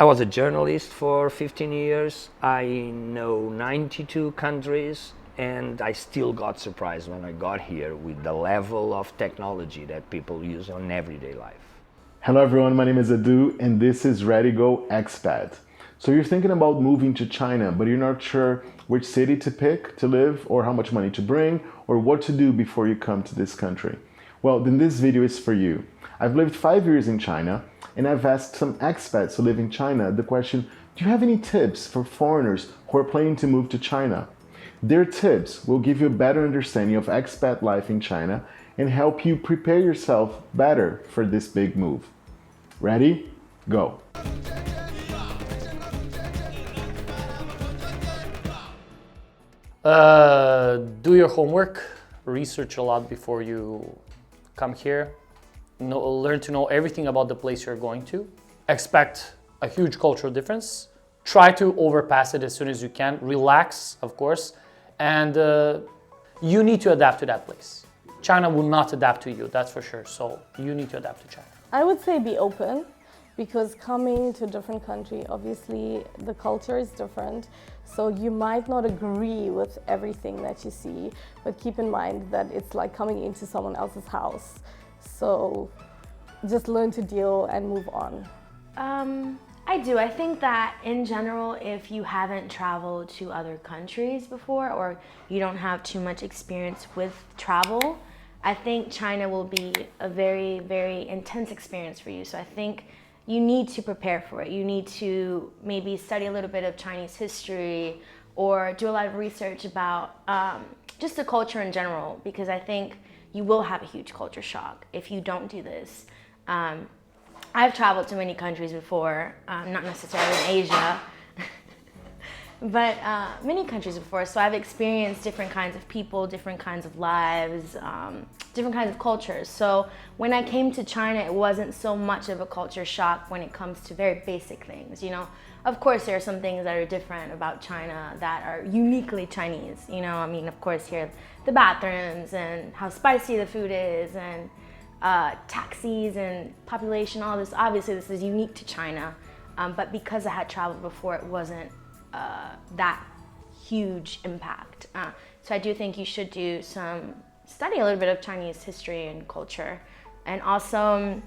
I was a journalist for 15 years. I know 92 countries, and I still got surprised when I got here with the level of technology that people use on everyday life. Hello everyone, my name is Adu and this is Ready Go Expat. So you're thinking about moving to China, but you're not sure which city to pick to live or how much money to bring or what to do before you come to this country. Well, then this video is for you. I've lived 5 years in China and I've asked some expats who live in China the question, do you have any tips for foreigners who are planning to move to China? Their tips will give you a better understanding of expat life in China and help you prepare yourself better for this big move. Ready? Go. Do your homework, research a lot before you come here. Learn to know everything about the place you're going to. Expect a huge cultural difference. Try to overpass it as soon as you can. Relax, of course, and you need to adapt to that place. China will not adapt to you, that's for sure. So you need to adapt to China. I would say be open, because coming to a different country, obviously the culture is different. So you might not agree with everything that you see, but keep in mind that it's like coming into someone else's house. So just learn to deal and move on. I do. I think that in general, if you haven't traveled to other countries before or you don't have too much experience with travel, I think China will be a very, very intense experience for you. So I think you need to prepare for it. You need to maybe study a little bit of Chinese history or do a lot of research about just the culture in general, because I think you will have a huge culture shock if you don't do this. I've traveled to many countries before, not necessarily in Asia, but many countries before. So I've experienced different kinds of people, different kinds of lives, different kinds of cultures. So when I came to China, it wasn't so much of a culture shock when it comes to very basic things. You know, of course, there are some things that are different about China that are uniquely Chinese. You know, I mean, of course, here the bathrooms and how spicy the food is and taxis and population, all this. Obviously, this is unique to China. But because I had traveled before, it wasn't that huge impact. So I do think you should study a little bit of Chinese history and culture, and also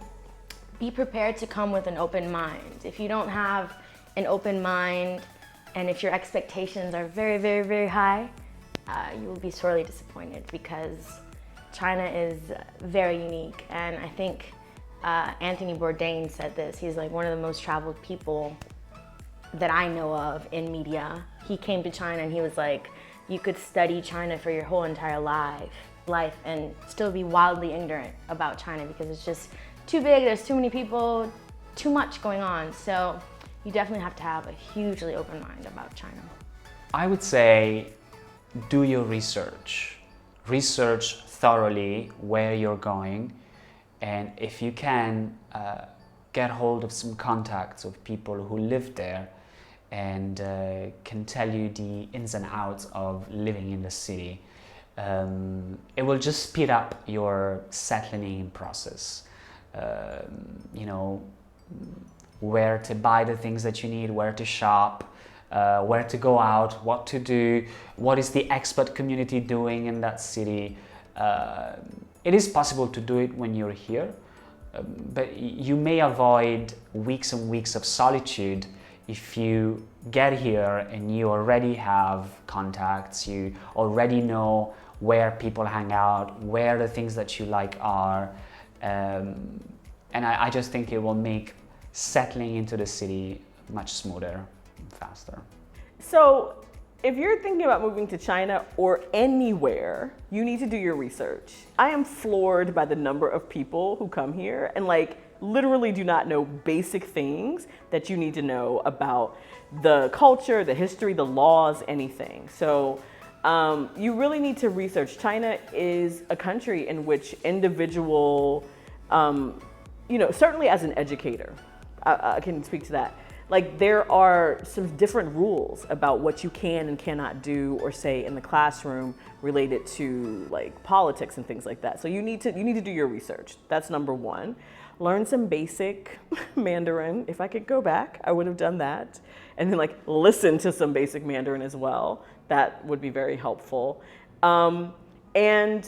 be prepared to come with an open mind. If you don't have an open mind and if your expectations are very, very, very high, you will be sorely disappointed, because China is very unique. And I think Anthony Bourdain said this. He's like one of the most traveled people that I know of in media. He came to China and he was like, you could study China for your whole entire life and still be wildly ignorant about China, because it's just too big, there's too many people, too much going on. So you definitely have to have a hugely open mind about China. I would say do your research. Research thoroughly where you're going, and if you can, get hold of some contacts of people who live there and can tell you the ins and outs of living in the city. It will just speed up your settling in process. You know, where to buy the things that you need, where to shop, where to go out, what to do, what is the expat community doing in that city. It is possible to do it when you're here, but you may avoid weeks and weeks of solitude if you get here and you already have contacts, you already know where people hang out, where the things that you like are. And I just think it will make settling into the city much smoother and faster. So if you're thinking about moving to China or anywhere, you need to do your research. I am floored by the number of people who come here and like literally do not know basic things that you need to know about the culture, the history, the laws, anything. So you really need to research. China is a country in which individual, you know, certainly as an educator, I can speak to that. Like there are some different rules about what you can and cannot do or say in the classroom related to like politics and things like that. So you need to do your research. That's number one. learn some basic Mandarin. If I could go back, I would have done that. And then like listen to some basic Mandarin as well. That would be very helpful. And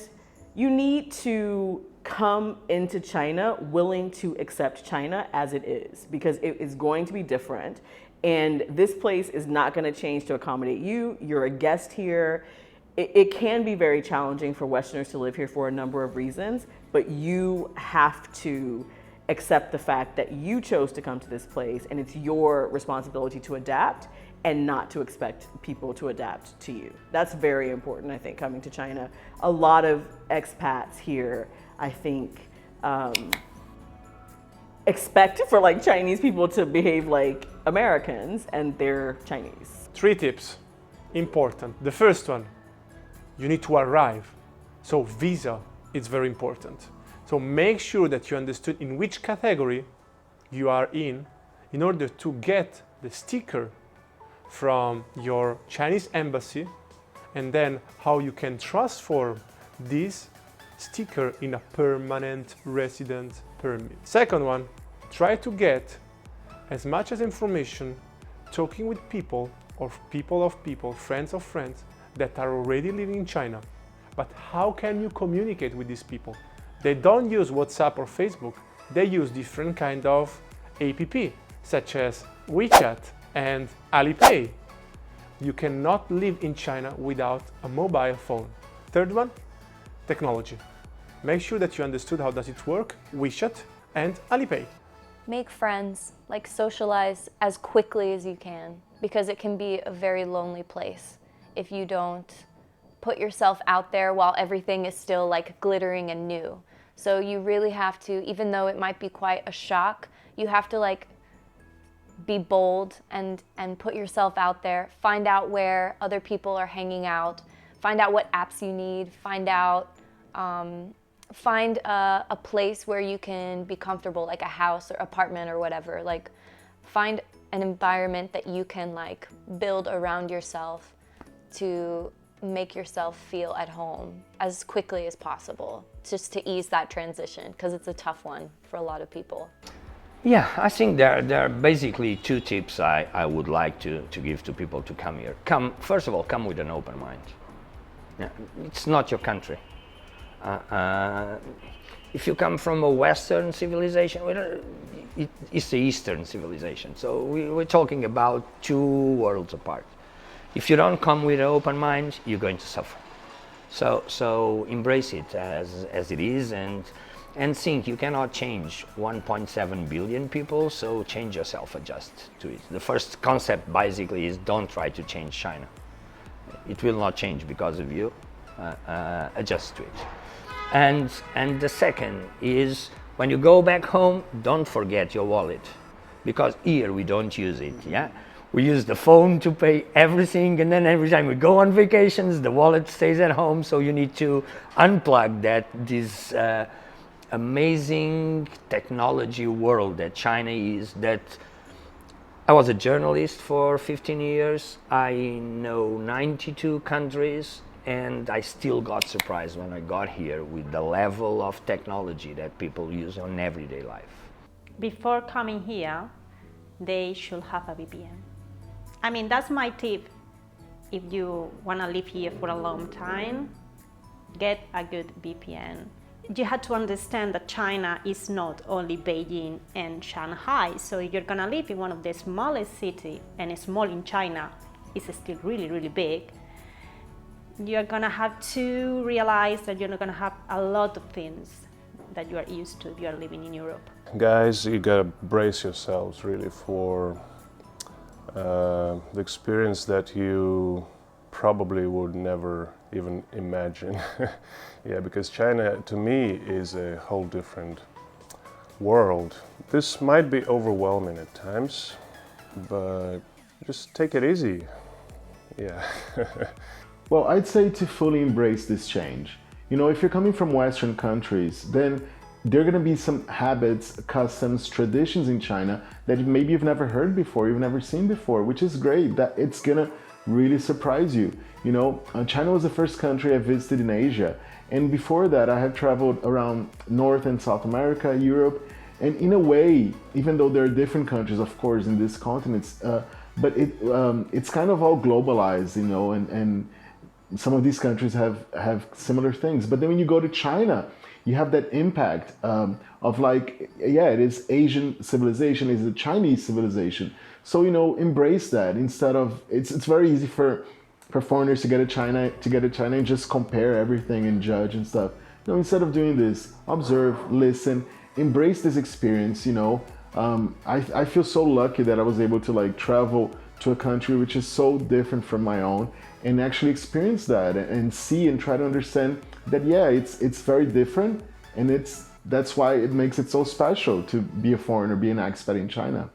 you need to come into China willing to accept China as it is, because it is going to be different. And this place is not going to change to accommodate you. You're a guest here. It can be very challenging for Westerners to live here for a number of reasons, but you have to accept the fact that you chose to come to this place and it's your responsibility to adapt and not to expect people to adapt to you. That's very important, I think, coming to China. A lot of expats here, I think, expect for like Chinese people to behave like Americans, and they're Chinese. 3 tips, important. The first one, you need to arrive. So visa is very important. So make sure that you understood in which category you are in order to get the sticker from your Chinese embassy, and then how you can transform this sticker in a permanent resident permit. Second one, try to get as much as information talking with people or people of people, friends of friends that are already living in China. But how can you communicate with these people? They don't use WhatsApp or Facebook. They use different kind of app, such as WeChat and Alipay. You cannot live in China without a mobile phone. Third one, technology. Make sure that you understood how does it work, WeChat and Alipay. Make friends, like socialize as quickly as you can, because it can be a very lonely place if you don't put yourself out there while everything is still like glittering and new. So you really have to, even though it might be quite a shock, you have to like be bold and put yourself out there, find out where other people are hanging out, find out what apps you need, find out, find a place where you can be comfortable, like a house or apartment or whatever. Like find an environment that you can like build around yourself to make yourself feel at home as quickly as possible, just to ease that transition, because it's a tough one for a lot of people. Yeah, I think there are basically 2 tips I would like to give to people to come here. First of all, come with an open mind. Yeah, it's not your country. If you come from a Western civilization, it's the Eastern civilization. So we're talking about 2 worlds apart. If you don't come with an open mind, you're going to suffer. So embrace it as it is, and think you cannot change 1.7 billion people, so change yourself, adjust to it. The first concept basically is don't try to change China. It will not change because of you, adjust to it. And the second is, when you go back home, don't forget your wallet, because here we don't use it, yeah? We use the phone to pay everything, and then every time we go on vacations, the wallet stays at home, so you need to unplug this amazing technology world that China is. That I was a journalist for 15 years. I know 92 countries, and I still got surprised when I got here with the level of technology that people use on everyday life. Before coming here, they should have a VPN. I mean, that's my tip. If you want to live here for a long time, get a good VPN. You have to understand that China is not only Beijing and Shanghai. So if you're going to live in one of the smallest cities, and it's small in China, it's still really, really big, you're going to have to realize that you're not going to have a lot of things that you are used to if you are living in Europe. Guys, you got to brace yourselves really for the experience that you probably would never even imagine. Yeah, because China to me is a whole different world. This might be overwhelming at times, but just take it easy. Yeah. Well, I'd say to fully embrace this change. You know, if you're coming from Western countries, then there are going to be some habits, customs, traditions in China that maybe you've never heard before, you've never seen before, which is great. That it's going to really surprise you. You know, China was the first country I visited in Asia. And before that, I had traveled around North and South America, Europe, And in a way, even though there are different countries, of course, in these continents, but it's kind of all globalized, you know, and some of these countries have similar things. But then when you go to China, you have that impact of like, yeah, it is Asian civilization, it's a Chinese civilization. So, you know, embrace that instead of, it's very easy for foreigners to get to China and just compare everything and judge and stuff. You know, instead of doing this, observe, listen, embrace this experience, you know. I feel so lucky that I was able to like travel to a country which is so different from my own and actually experience that and see and try to understand that, yeah, it's very different, and that's why it makes it so special to be a foreigner, be an expat in China.